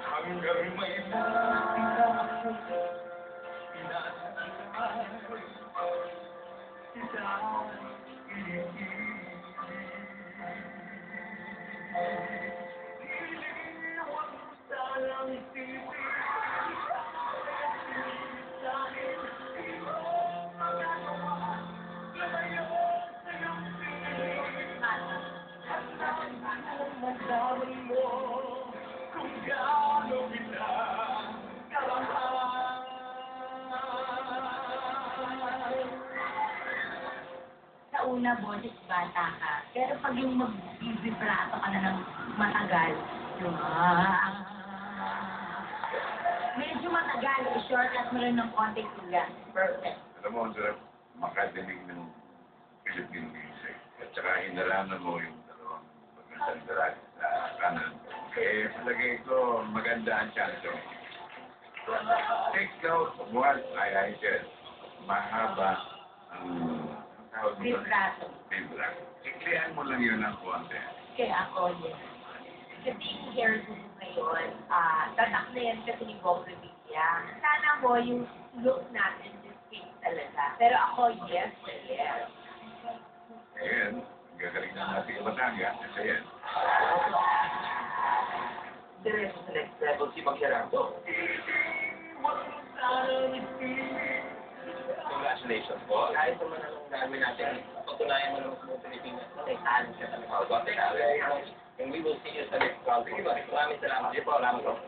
Hanggang may makita ako, pinasasaan ko kita Iliwan sanang isipin dahil di mo magagawa lumayo sa iyong piling at masaman mo kung gaano kita karamdaman. Sa una, boses bata ka. Pero pag yung mag-vibrato ka na ng matagal, yung medyo matagal, i-shortcut mo rin ng konting tugas. Perfect. Alam mo, ang sarap makadinig ng Philippine music. At saka hinaranan mo yung dalawang magandang dalaga sa kanan. Eh, palagay ko, maganda ang chanso. Take note of what I said. Mahaba ang tawag dito. Vibrato. Vibrato. Iklihan mo lang yun ng konti. Kaya ako, yes. Kasi yung hair ko ngayon, tatak na yan kasi ni Bong Revilla. Sana mo yung look natin distinct talaga. Pero ako, yes, yes. Ayan, gagaling na natin yung matanga. Ayan. Diretso sa next level si Maggerardo. Congratulations po. Kahit naman anong gagawin natin, patunayan mo naman sa mga Pilipinas na may talent ka talaga. Thank you very much. And we will see you sa next round. Sige ba? Maraming salamat. Sige po. Salamat po.